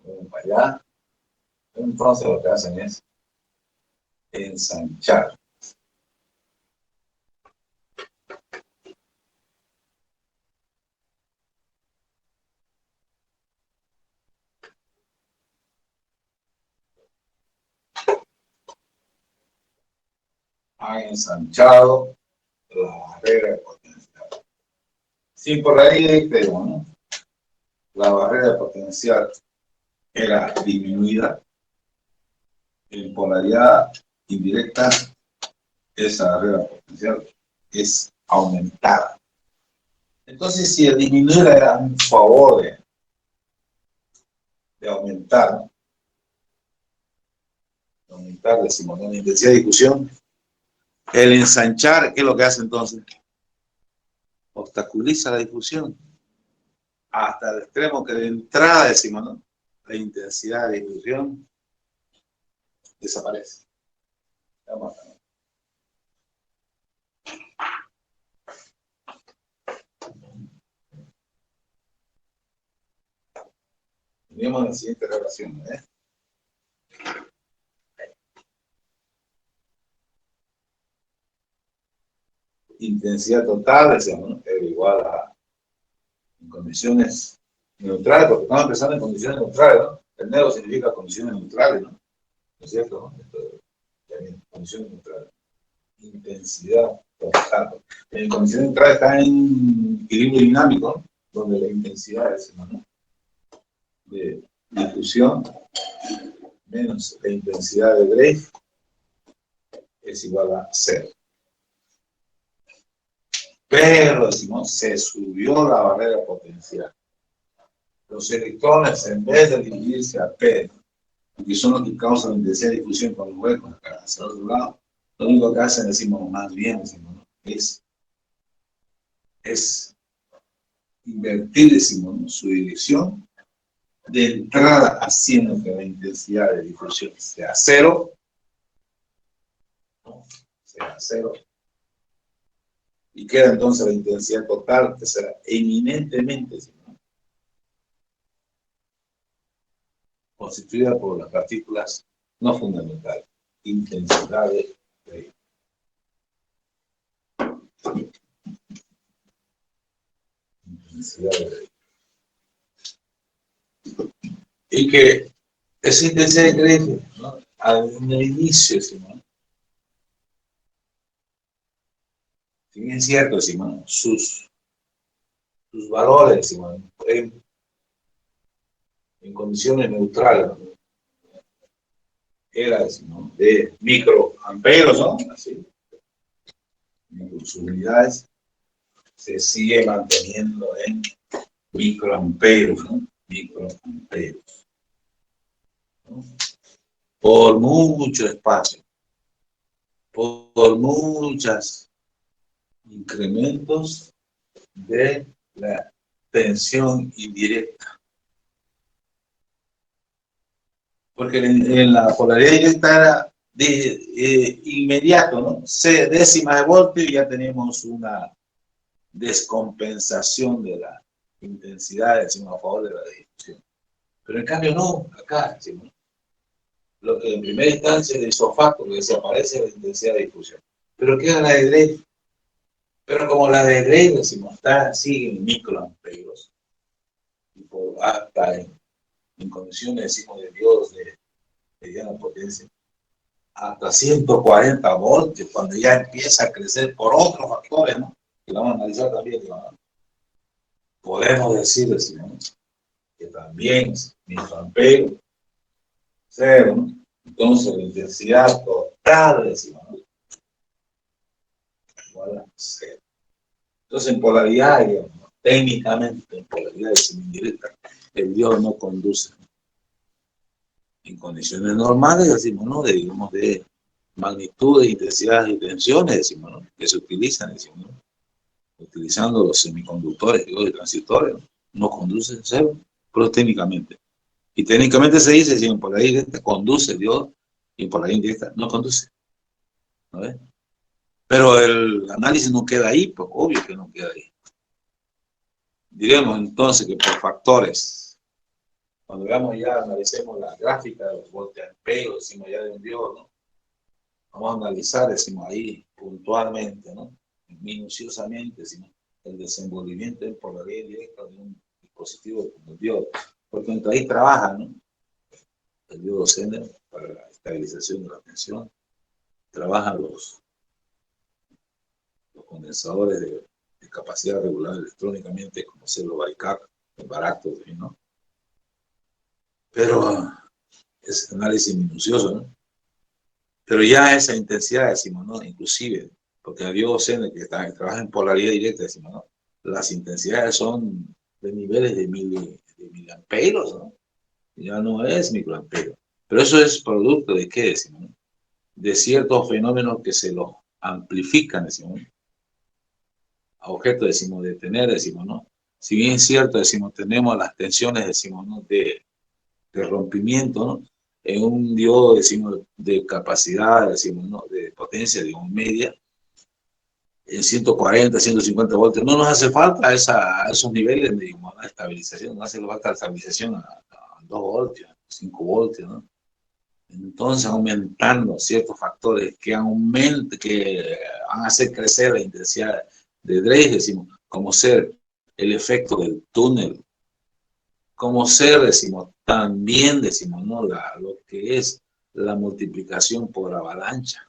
Vamos para allá. Entonces lo que hacen es ensanchar. Han ensanchado la barrera de potencial. Sí, por ahí, pero ¿no?, la barrera de potencial era disminuida. En polaridad indirecta, esa barrera potencial es aumentada. Entonces, si el disminuir era un favor de aumentar, decimos, ¿no?, la intensidad de difusión, El ensanchar, ¿qué es lo que hace entonces? Obstaculiza la difusión. Hasta el extremo que de entrada decimos, ¿no? La intensidad de difusión desaparece. Vamos a ver. Tenemos la siguiente relación, ¿eh? Intensidad total, decíamos, ¿no? Es igual a en condiciones neutrales, porque estamos empezando en condiciones neutrales, ¿no? El negro significa condiciones neutrales, ¿no? ¿No es cierto? ¿No? Esto, condiciones neutrales. Intensidad total. En condiciones neutrales está en equilibrio dinámico, ¿no? Donde la intensidad, decimos, ¿no? De difusión menos la intensidad de Drake es igual a 0. Pero, decimos, se subió la barrera potencial. Los electrones, en vez de dividirse a P, que son los que causan la intensidad de difusión con los huecos acá hacia el otro lado, lo único que hacen, decimos, más bien, decimos, ¿no? es invertir, decimos, ¿no? Su dirección de entrada, haciendo que la intensidad de difusión sea 0, ¿no? Sea 0. Y queda entonces la intensidad total, que será eminentemente, ¿no? Constituida por las partículas no fundamentales, intensidad de Drake. Intensidad de Drake. Y que esa intensidad de Drake, ¿no? Al inicio, ¿no? Si bien es cierto, decimos, sus valores, decimos, en condiciones neutrales, ¿no? Era, decimos, de microamperos, ¿no? Así. Sus unidades se sigue manteniendo en microamperos, ¿no? Microamperos, ¿no? Por mucho espacio, por muchas incrementos de la tensión indirecta. Porque en la polaridad directa era de inmediato, ¿no? Décimas de voltio y ya tenemos una descompensación de la intensidad, decimos, a favor de la difusión. Pero en cambio no, acá, decimos, lo que en primera instancia es isofacto, que desaparece la intensidad de difusión. Pero queda la de Drake. Pero como la de Drake, decimos, sigue en microamperos, hasta en condiciones, decimos, de diodos de mediana potencia, hasta 140 voltios, cuando ya empieza a crecer por otros factores, ¿no? Que vamos a analizar también, ¿no? Podemos decir, decimos, que también microamperos, 0, ¿no? Entonces la intensidad total, decimos, ¿no? Igual a 0. Entonces en polaridad, digamos, ¿no? Técnicamente en polaridad indirecta, el diodo no conduce. En condiciones normales, decimos, ¿no? Digamos, de magnitudes, intensidades y tensiones, decimos, ¿no? Que se utilizan, decimos, ¿no? Utilizando los semiconductores y transistores, no conducen 0, pero técnicamente. Y técnicamente se dice, si en polaridad directa conduce el diodo, y en polaridad indirecta no conduce. ¿No ves? Pero el análisis no queda ahí, pues obvio que no queda ahí. Diremos entonces que por factores, cuando veamos ya, analicemos la gráfica de los voltiamperos, decimos ya de un diodo, ¿no? Vamos a analizar, decimos ahí puntualmente, ¿no? Minuciosamente, decimos, el desenvolvimiento en polaridad directa de un dispositivo como el diodo. Porque entre ahí trabaja, ¿no? El diodo Zener para la estabilización de la tensión. Trabajan los condensadores de capacidad regular electrónicamente, como Celo Baikak, el barato, ¿no? Pero es análisis minucioso, ¿no? Pero ya esa intensidad, decimos, ¿no? Inclusive, porque el diodo Zener que trabaja en polaridad directa, decimos, ¿no? Las intensidades son de niveles de miliamperos, ¿no? Ya no es microampero. Pero eso es producto de qué, decimos, ¿no? De ciertos fenómenos que se los amplifican, decimos, a objeto, decimos, de tener, decimos, ¿no? Si bien es cierto, decimos, tenemos las tensiones, decimos, ¿no? de rompimiento, ¿no? En un diodo, decimos, de capacidad, decimos, ¿no? De potencia, digamos, media, en 140, 150 voltios. No nos hace falta a esos niveles, digamos, la estabilización, no hace falta la estabilización a 2 voltios, 5 voltios, ¿no? Entonces, aumentando ciertos factores que van a hacer crecer la intensidad de Drake, decimos, como ser el efecto del túnel, como ser, decimos, también, decimos, ¿no? Lo que es la multiplicación por avalancha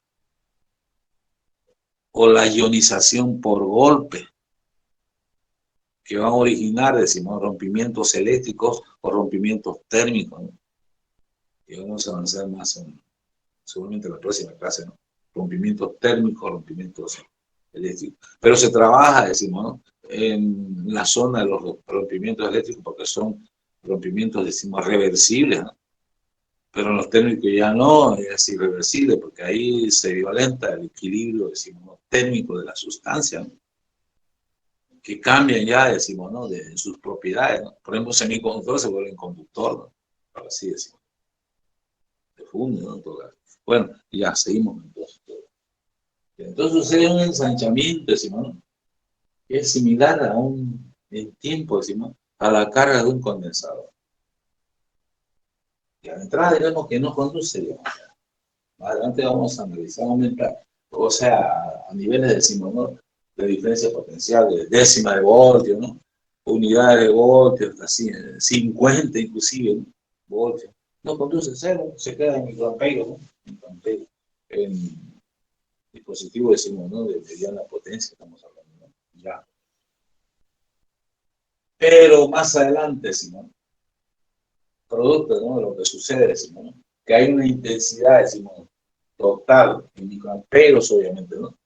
o la ionización por golpe, que van a originar, decimos, rompimientos eléctricos o rompimientos térmicos, ¿no? Y vamos a avanzar más seguramente en la próxima clase, ¿no? Rompimientos térmicos, rompimientos eléctricos. Pero se trabaja, decimos, ¿no? En la zona de los rompimientos eléctricos porque son rompimientos, decimos, reversibles, ¿no? Pero en los térmicos ya no, es irreversible porque ahí se violenta el equilibrio, decimos, térmico de la sustancia, ¿no? Que cambian ya, decimos, ¿no? De sus propiedades, ¿no? Por ejemplo, un semiconductor se vuelve un conductor, ¿no? Así decimos. De funde, ¿no? Bueno, ya seguimos entonces. Entonces sucede un ensanchamiento, decimos, ¿no? Que es similar en tiempo, decimos, a la carga de un condensador. Y a la entrada diremos que no conduce, digamos. Más adelante vamos a analizar, aumentar. O sea, a niveles, decimos, ¿no? De diferencia potencial, de décima de voltio, ¿no? Unidades de voltio, hasta así, 50 inclusive, ¿no? Voltio. No conduce cero, se queda en microamperio, ¿no? Microamperio. En dispositivos, decimos, ¿no? De mediana potencia, estamos hablando, ¿no? Ya. Pero más adelante, decimos, ¿no? Producto, ¿no? De lo que sucede, decimos, ¿no? Que hay una intensidad, decimos, total, en microamperos, obviamente, ¿no?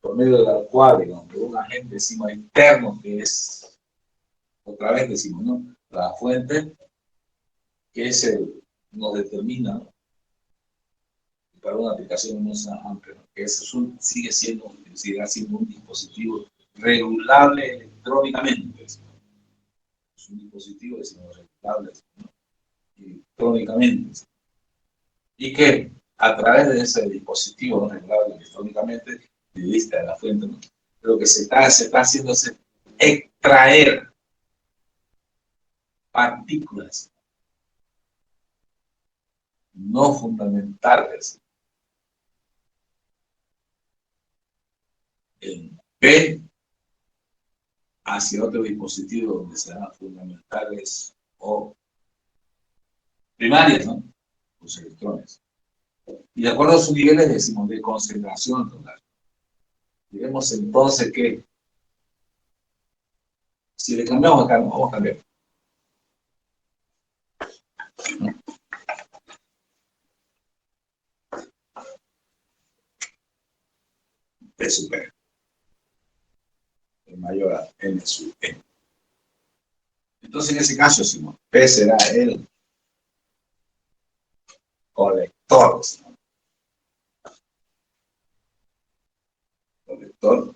Por medio de la cual, digamos, de un agente, decimos, interno, que es, otra vez decimos, ¿no? La fuente, que es nos determina, ¿no? Para una aplicación más amplia, ¿no? Que eso seguirá siendo un dispositivo regulable electrónicamente, decimos. Es un dispositivo, decimos, regulable, ¿no? Electrónicamente. Y que a través de ese dispositivo, ¿no? Regulable electrónicamente, de vista de la fuente, ¿no? Lo que se está haciendo es extraer partículas no fundamentales en P hacia otro dispositivo donde serán fundamentales o primarias, ¿no? Los electrones. Y de acuerdo a sus niveles, decimos, de concentración total. Diremos entonces que si le cambiamos acá, vamos a cambiar. P sub P es mayor a N sub N. Entonces, en ese caso, decimos, P será el colector. Colector.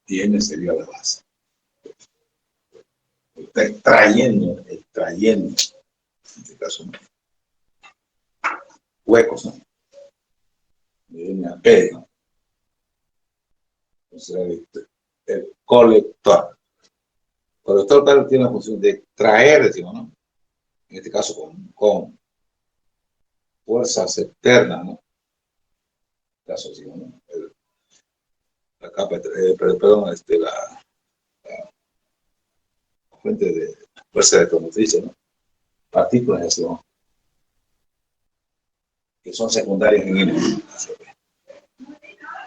Y N sería la base. Está extrayendo, en este caso, ¿no? Huecos, ¿no? De N a P, ¿no? Entonces, el colector. El colector, claro, tiene la función de extraer, decimos, ¿no? En este caso, con fuerzas externas, ¿no? En este caso, decimos, ¿no? La capa, perdón, la fuente de fuerza electromotriz, ¿no? Partículas, decimos, que son secundarias en N.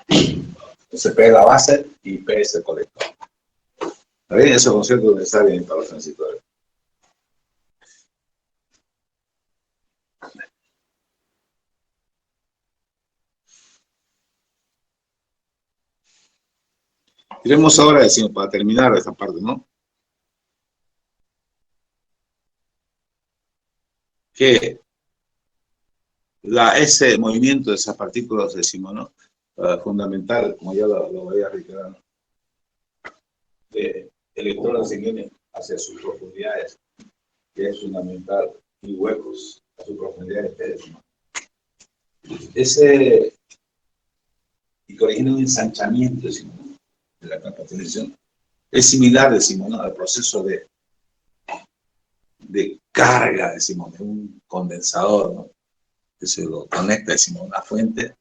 Entonces P es la base y P es el colector. ¿Está bien? Ese concepto es necesario para los transistores. Iremos ahora, decimos, para terminar esta parte, ¿no? Que ese movimiento de esas partículas, decimos, ¿no? Fundamental, como ya lo voy a reiterar, ¿no? De electrones que vienen hacia sus profundidades, que es fundamental, y huecos a sus profundidades, decimos. Ese, y que origina un ensanchamiento, decimos, ¿no? De la capa de televisión, es similar, decimos, ¿no? Al proceso de carga, decimos, de un condensador, ¿no? Que se lo conecta, decimos, a una fuente,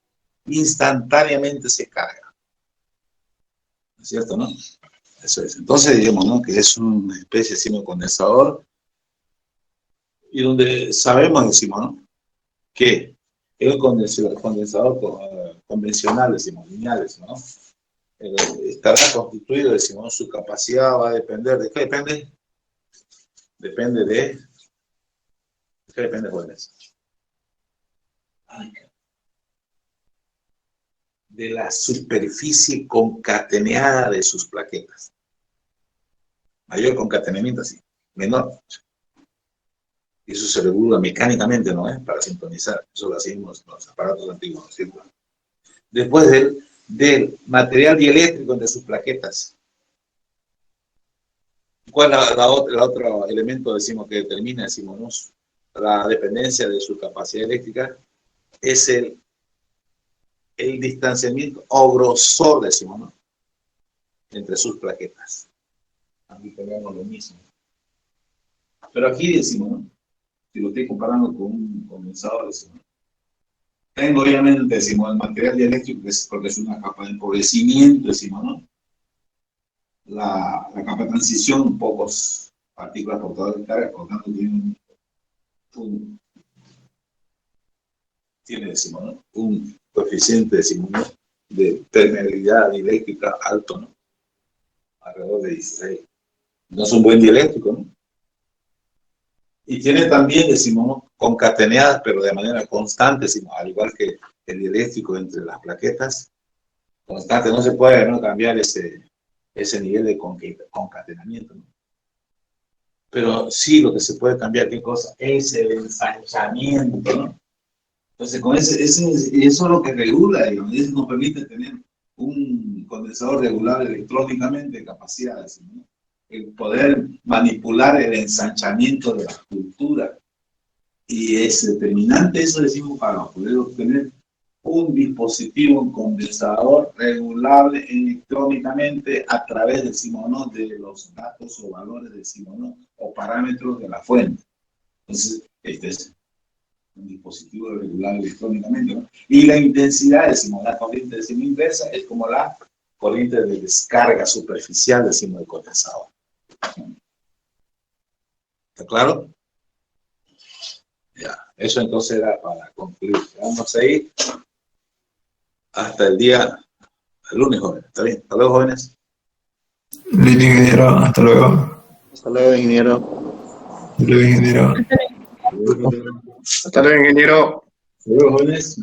instantáneamente se carga. ¿No es cierto, no? Eso es. Entonces, digamos, ¿no? Que es una especie, decimos, condensador, y donde sabemos, decimos, ¿no? Que el condensador convencional, decimos, lineal, ¿no? Estará constituido, decimos, su capacidad va a depender, ¿de qué depende? Depende de... ¿De qué depende, jóvenes? De la superficie concateneada de sus plaquetas. Mayor concatenamiento, así. Menor. Y eso se regula mecánicamente, ¿no? Para sintonizar. Eso lo hacemos los aparatos antiguos, ¿no es cierto? Después del material dieléctrico entre sus plaquetas. ¿Cuál es la otro elemento, decimos, que determina, decimos, ¿no? La dependencia de su capacidad eléctrica? Es el distanciamiento o grosor, decimos, ¿no? Entre sus plaquetas. Aquí tenemos lo mismo. Pero aquí decimos, ¿no? Si lo estoy comparando con un condensador, decimos, ¿no? Tengo obviamente, decimos, el material dieléctrico, porque es una capa de empobrecimiento, decimos, ¿no? La capa de transición, pocos partículas portadoras de carga, por lo tanto tiene, decimos, ¿no? Un coeficiente, decimos, ¿no? De permeabilidad dieléctrica alto, ¿no? Alrededor de 16. No es un buen dieléctrico, ¿no? Y tiene también, decimos, ¿no? Concateneadas, pero de manera constante, decimos, al igual que el dieléctrico entre las plaquetas, constante, no se puede, ¿no? Cambiar ese nivel de concatenamiento, ¿no? Pero sí lo que se puede cambiar, ¿qué cosa? Es el ensanchamiento, ¿no? Entonces, con eso es lo que regula, digamos, y eso nos permite tener un condensador regulable electrónicamente de capacidades, ¿no? El poder manipular el ensanchamiento de la estructura. Y es determinante eso, decimos, para poder obtener un dispositivo, un condensador regulable electrónicamente a través, decimos, ¿no? De los datos o valores, decimos, ¿no? O parámetros de la fuente. Entonces, este es un dispositivo regulable electrónicamente, ¿no? Y la intensidad, decimos, la corriente, decimos, inversa, es como la corriente de descarga superficial, decimos, del condensador. ¿Está claro? Ya, eso entonces era para concluir. Vamos a ir hasta el lunes, jóvenes. ¿Está bien? Hasta luego, jóvenes. Listo, ingeniero. Hasta luego. Hasta luego, ingeniero. Hasta luego, ingeniero. Hasta luego, ingeniero. Hasta luego, jóvenes.